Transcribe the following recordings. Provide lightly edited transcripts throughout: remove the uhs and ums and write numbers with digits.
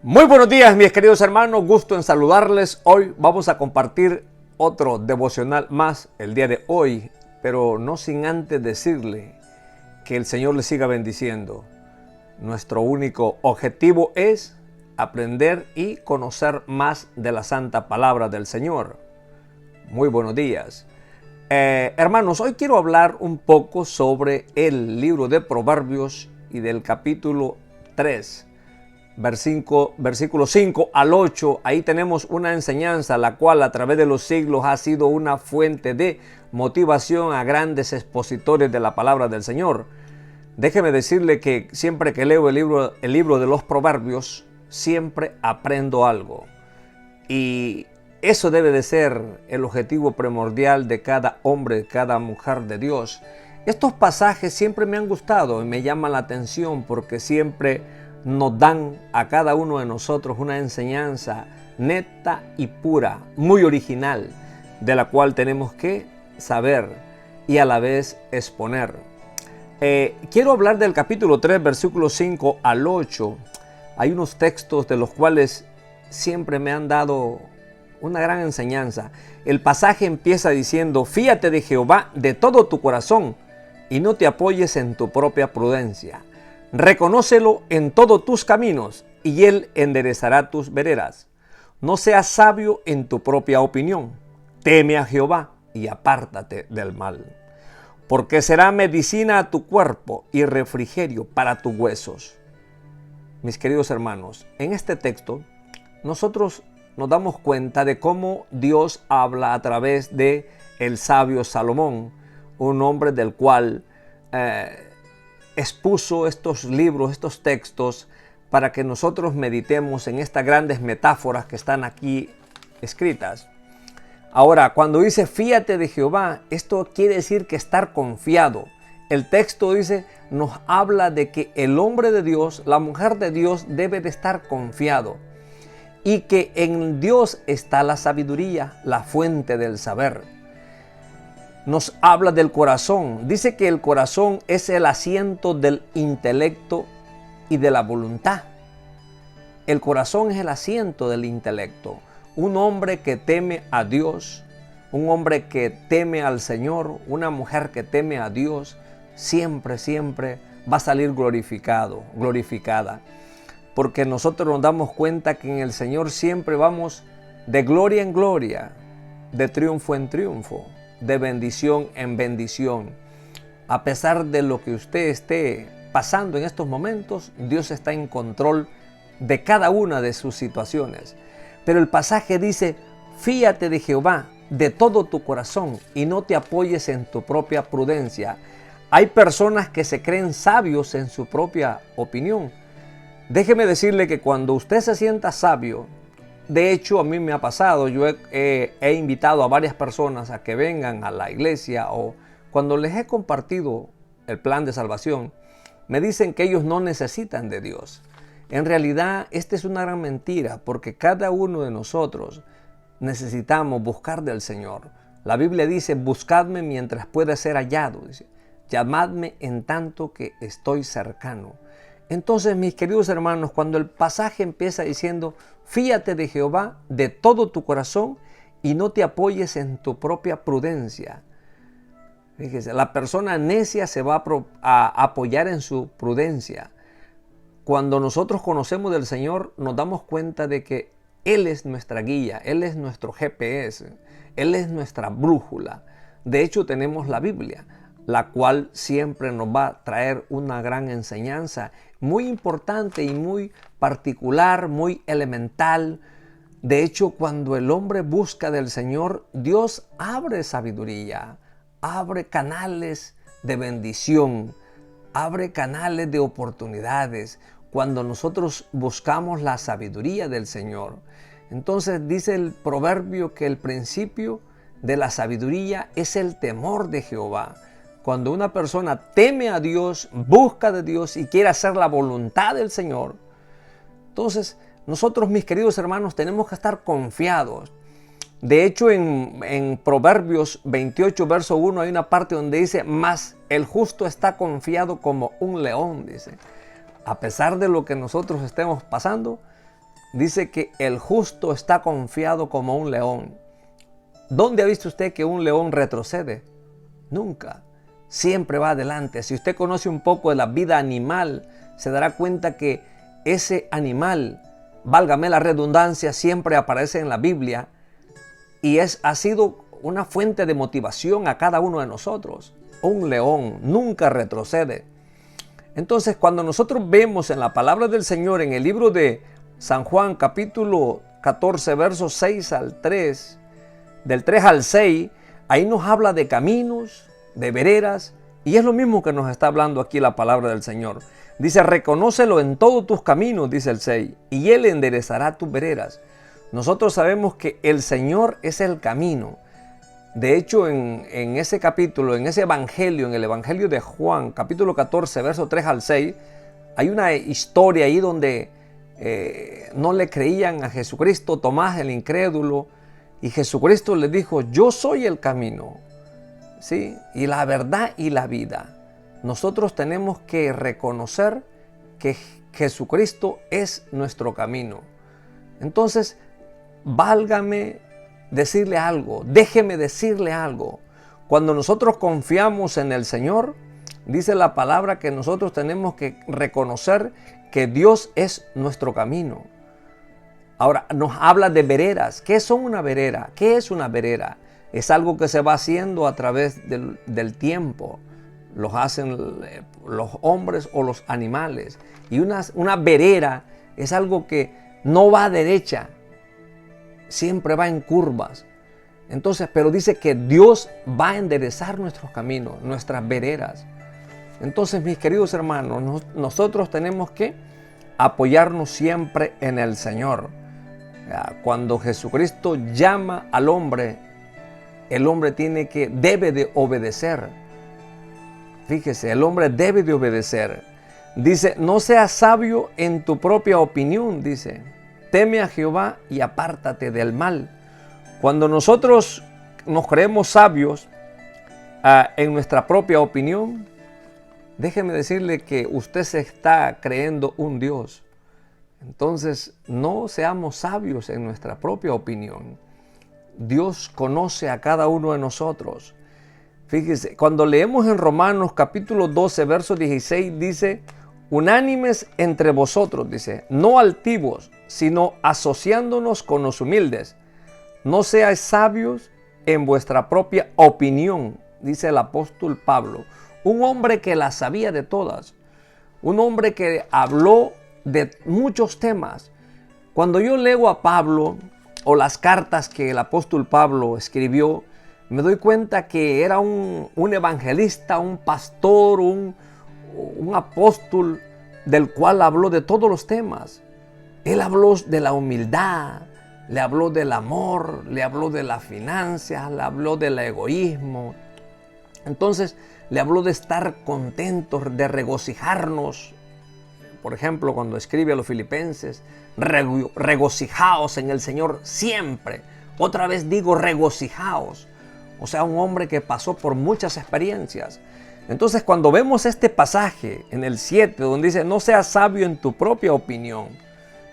Muy buenos días, mis queridos hermanos, gusto en saludarles. Hoy vamos a compartir otro devocional más el día de hoy, pero no sin antes decirle que el Señor le siga bendiciendo. Nuestro único objetivo es aprender y conocer más de la santa palabra del Señor. Muy buenos días. Hermanos, hoy quiero hablar un poco sobre el libro de Proverbios y del capítulo 3. Versículo 5 al 8, ahí tenemos una enseñanza la cual a través de los siglos ha sido una fuente de motivación a grandes expositores de la palabra del Señor. Déjeme decirle que siempre que leo el libro de los Proverbios, siempre aprendo algo. Y eso debe de ser el objetivo primordial de cada hombre, de cada mujer de Dios. Estos pasajes siempre me han gustado y me llaman la atención porque siempre nos dan a cada uno de nosotros una enseñanza neta y pura, muy original, de la cual tenemos que saber y a la vez exponer. Quiero hablar del capítulo 3, versículos 5 al 8. Hay unos textos de los cuales siempre me han dado una gran enseñanza. El pasaje empieza diciendo: fíate de Jehová de todo tu corazón y no te apoyes en tu propia prudencia. Reconócelo en todos tus caminos y Él enderezará tus veredas. No seas sabio en tu propia opinión. Teme a Jehová y apártate del mal. Porque será medicina a tu cuerpo y refrigerio para tus huesos. Mis queridos hermanos, en este texto nosotros nos damos cuenta de cómo Dios habla a través de el sabio Salomón, un hombre del cual expuso estos libros, estos textos, para que nosotros meditemos en estas grandes metáforas que están aquí escritas. Ahora, cuando dice fíate de Jehová, esto quiere decir que estar confiado. El texto dice, nos habla de que el hombre de Dios, la mujer de Dios debe de estar confiado. Y que en Dios está la sabiduría, la fuente del saber. Nos habla del corazón. Dice que el corazón es el asiento del intelecto y de la voluntad. El corazón es el asiento del intelecto. Un hombre que teme a Dios, un hombre que teme al Señor, una mujer que teme a Dios, siempre va a salir glorificada. Porque nosotros nos damos cuenta que en el Señor siempre vamos de gloria en gloria, de triunfo en triunfo, de bendición en bendición. A pesar de lo que usted esté pasando en estos momentos, Dios está en control de cada una de sus situaciones. Pero el pasaje dice, fíate de Jehová de todo tu corazón y no te apoyes en tu propia prudencia. Hay personas que se creen sabios en su propia opinión. Déjeme decirle que cuando usted se sienta sabio, de hecho, a mí me ha pasado, yo he invitado a varias personas a que vengan a la iglesia o cuando les he compartido el plan de salvación, me dicen que ellos no necesitan de Dios. En realidad, esta es una gran mentira porque cada uno de nosotros necesitamos buscar del Señor. La Biblia dice, buscadme mientras pueda ser hallado. Dice, llamadme en tanto que estoy cercano. Entonces, mis queridos hermanos, cuando el pasaje empieza diciendo, fíate de Jehová de todo tu corazón y no te apoyes en tu propia prudencia. Fíjese, la persona necia se va a apoyar en su prudencia. Cuando nosotros conocemos del Señor, nos damos cuenta de que Él es nuestra guía, Él es nuestro GPS, Él es nuestra brújula. De hecho, tenemos la Biblia, la cual siempre nos va a traer una gran enseñanza, muy importante y muy particular, muy elemental. De hecho, cuando el hombre busca del Señor, Dios abre sabiduría, abre canales de bendición, abre canales de oportunidades, cuando nosotros buscamos la sabiduría del Señor. Entonces dice el proverbio que el principio de la sabiduría es el temor de Jehová. Cuando una persona teme a Dios, busca de Dios y quiere hacer la voluntad del Señor, entonces nosotros, mis queridos hermanos, tenemos que estar confiados. De hecho, en Proverbios 28, verso 1, hay una parte donde dice, mas el justo está confiado como un león, dice. A pesar de lo que nosotros estemos pasando, dice que el justo está confiado como un león. ¿Dónde ha visto usted que un león retrocede? Nunca. Siempre va adelante. Si usted conoce un poco de la vida animal, se dará cuenta que ese animal, válgame la redundancia, siempre aparece en la Biblia y ha sido una fuente de motivación a cada uno de nosotros. Un león nunca retrocede. Entonces, cuando nosotros vemos en la palabra del Señor, en el libro de San Juan, capítulo 14, versos 6 al 3, del 3 al 6, ahí nos habla de caminos, de veredas, y es lo mismo que nos está hablando aquí la palabra del Señor. Dice, reconócelo en todos tus caminos, dice el 6, y Él enderezará tus veredas. Nosotros sabemos que el Señor es el camino. De hecho, en ese capítulo, en ese evangelio, en el evangelio de Juan, capítulo 14, verso 3 al 6, hay una historia ahí donde no le creían a Jesucristo, Tomás el incrédulo, y Jesucristo le dijo, yo soy el camino, ¿sí? Y la verdad y la vida. Nosotros tenemos que reconocer que Jesucristo es nuestro camino. Entonces, válgame decirle algo, déjeme decirle algo. Cuando nosotros confiamos en el Señor, dice la palabra que nosotros tenemos que reconocer que Dios es nuestro camino. Ahora, nos habla de veredas. ¿Qué son una vereda? ¿Qué es una vereda? Es algo que se va haciendo a través del tiempo. Los hacen los hombres o los animales. Y una vereda es algo que no va a derecha, siempre va en curvas. Entonces, pero dice que Dios va a enderezar nuestros caminos, nuestras veredas. Entonces, mis queridos hermanos, nosotros tenemos que apoyarnos siempre en el Señor. Cuando Jesucristo llama al hombre, el hombre debe de obedecer. Fíjese, el hombre debe de obedecer. Dice, no seas sabio en tu propia opinión, dice. Teme a Jehová y apártate del mal. Cuando nosotros nos creemos sabios en nuestra propia opinión, déjeme decirle que usted se está creyendo un Dios. Entonces, no seamos sabios en nuestra propia opinión. Dios conoce a cada uno de nosotros. Fíjese, cuando leemos en Romanos capítulo 12, verso 16, dice, unánimes entre vosotros, dice, no altivos, sino asociándonos con los humildes. No seáis sabios en vuestra propia opinión, dice el apóstol Pablo. Un hombre que la sabía de todas. Un hombre que habló de muchos temas. Cuando yo leo a Pablo o las cartas que el apóstol Pablo escribió, me doy cuenta que era un evangelista, un pastor, un apóstol del cual habló de todos los temas. Él habló de la humildad, le habló del amor, le habló de las finanzas, le habló del egoísmo. Entonces, le habló de estar contentos, de regocijarnos. Por ejemplo, cuando escribe a los filipenses, regocijaos en el Señor siempre. Otra vez digo, regocijaos. O sea, un hombre que pasó por muchas experiencias. Entonces, cuando vemos este pasaje en el 7, donde dice, no seas sabio en tu propia opinión,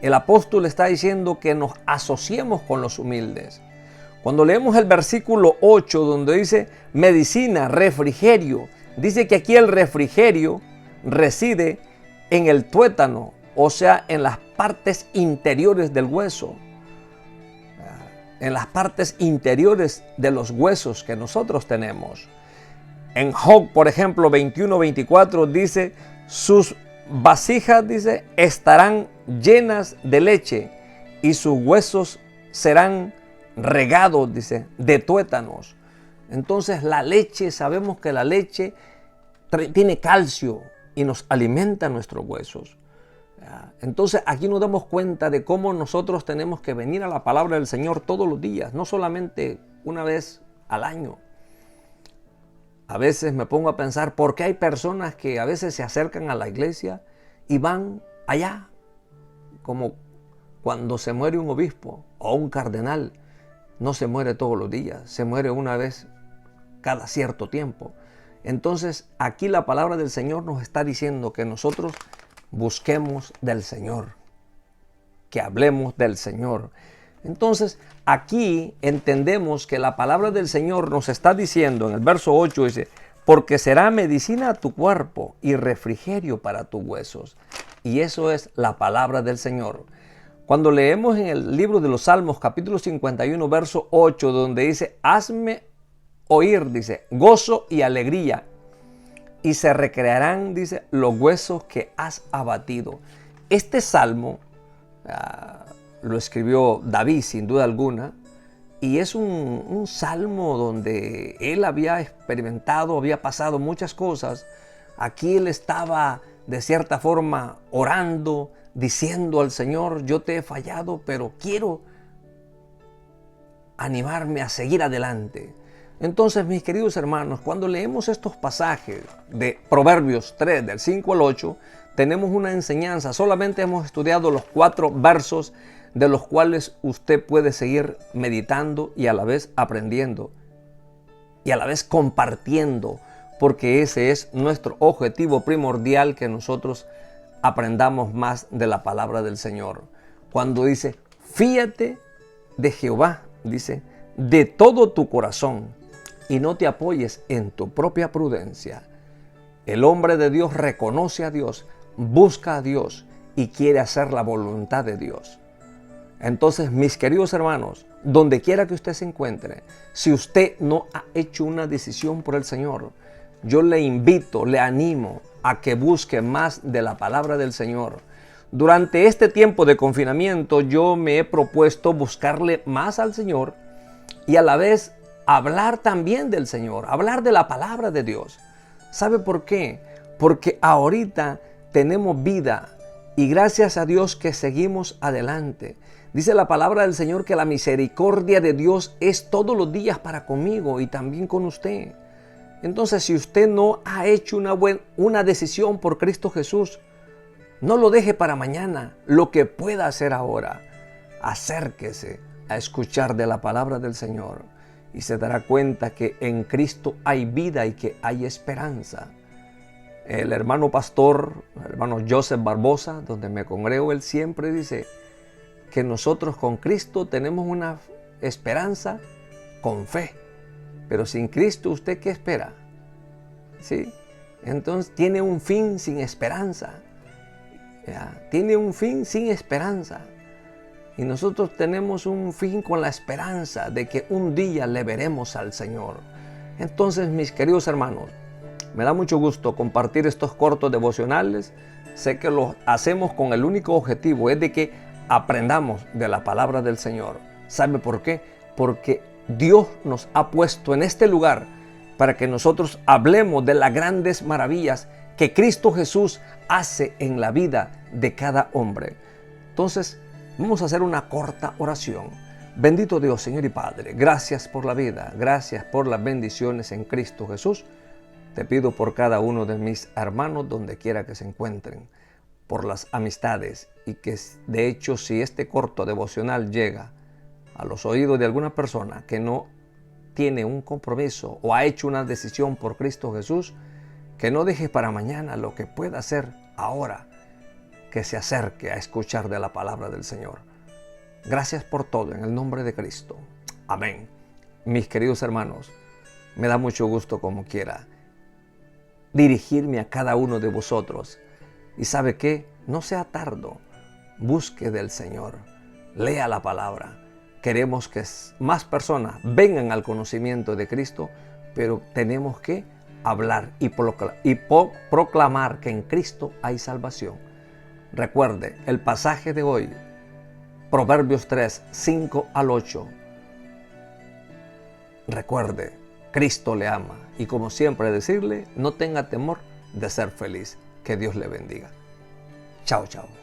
el apóstol está diciendo que nos asociemos con los humildes. Cuando leemos el versículo 8, donde dice medicina, refrigerio, dice que aquí el refrigerio reside en el tuétano, o sea, en las partes interiores del hueso. En las partes interiores de los huesos que nosotros tenemos. En Job, por ejemplo, 21-24 dice, sus vasijas, dice, estarán llenas de leche y sus huesos serán regados, dice, de tuétanos. Entonces la leche, sabemos que la leche tiene calcio y nos alimenta nuestros huesos. Entonces aquí nos damos cuenta de cómo nosotros tenemos que venir a la palabra del Señor todos los días, no solamente una vez al año. A veces me pongo a pensar por qué hay personas que a veces se acercan a la iglesia y van allá, como cuando se muere un obispo o un cardenal. No se muere todos los días, se muere una vez cada cierto tiempo. Entonces aquí la palabra del Señor nos está diciendo que nosotros busquemos del Señor. que hablemos del Señor. Entonces, aquí entendemos que la palabra del Señor nos está diciendo, en el verso 8 dice, porque será medicina a tu cuerpo y refrigerio para tus huesos. Y eso es la palabra del Señor. Cuando leemos en el libro de los Salmos, capítulo 51, verso 8, donde dice, hazme oír, dice, gozo y alegría, y se recrearán, dice, los huesos que has abatido. Este salmo lo escribió David, sin duda alguna, y es un salmo donde él había experimentado, había pasado muchas cosas. Aquí él estaba de cierta forma orando, diciendo al Señor, yo te he fallado, pero quiero animarme a seguir adelante. Entonces, mis queridos hermanos, cuando leemos estos pasajes de Proverbios 3, del 5 al 8, tenemos una enseñanza. Solamente hemos estudiado los 4 versos de los cuales usted puede seguir meditando y a la vez aprendiendo y a la vez compartiendo, porque ese es nuestro objetivo primordial, que nosotros aprendamos más de la palabra del Señor. Cuando dice, fíate de Jehová, dice, de todo tu corazón y no te apoyes en tu propia prudencia. El hombre de Dios reconoce a Dios, busca a Dios y quiere hacer la voluntad de Dios. Entonces, mis queridos hermanos, donde quiera que usted se encuentre, si usted no ha hecho una decisión por el Señor, yo le invito, le animo a que busque más de la palabra del Señor. Durante este tiempo de confinamiento, yo me he propuesto buscarle más al Señor y a la vez hablar también del Señor, hablar de la palabra de Dios. ¿Sabe por qué? Porque ahorita tenemos vida y gracias a Dios que seguimos adelante. Dice la palabra del Señor que la misericordia de Dios es todos los días para conmigo y también con usted. Entonces, si usted no ha hecho una decisión por Cristo Jesús, no lo deje para mañana. Lo que pueda hacer ahora, acérquese a escuchar de la palabra del Señor y se dará cuenta que en Cristo hay vida y que hay esperanza. El hermano pastor, el hermano Joseph Barbosa, donde me congrego, él siempre dice que nosotros con Cristo tenemos una esperanza con fe. Pero sin Cristo, ¿usted qué espera? ¿Sí? Entonces tiene un fin sin esperanza. ¿Ya? Tiene un fin sin esperanza. Y nosotros tenemos un fin con la esperanza de que un día le veremos al Señor. Entonces, mis queridos hermanos, me da mucho gusto compartir estos cortos devocionales. Sé que los hacemos con el único objetivo, es de que aprendamos de la palabra del Señor. ¿Sabe por qué? Porque Dios nos ha puesto en este lugar para que nosotros hablemos de las grandes maravillas que Cristo Jesús hace en la vida de cada hombre. Entonces, vamos a hacer una corta oración. Bendito Dios, Señor y Padre, gracias por la vida, gracias por las bendiciones en Cristo Jesús. Te pido por cada uno de mis hermanos, donde quiera que se encuentren, por las amistades, y que de hecho, si este corto devocional llega a los oídos de alguna persona que no tiene un compromiso o ha hecho una decisión por Cristo Jesús, que no deje para mañana lo que pueda hacer ahora, que se acerque a escuchar de la palabra del Señor. Gracias por todo, en el nombre de Cristo. Amén. Mis queridos hermanos, me da mucho gusto, como quiera, dirigirme a cada uno de vosotros. Y ¿sabe qué? No sea tardo. Busque del Señor. Lea la palabra. Queremos que más personas vengan al conocimiento de Cristo, pero tenemos que hablar y proclamar que en Cristo hay salvación. Recuerde el pasaje de hoy, Proverbios 3, 5 al 8. Recuerde, Cristo le ama y, como siempre, decirle, no tenga temor de ser feliz. Que Dios le bendiga. Chao, chao.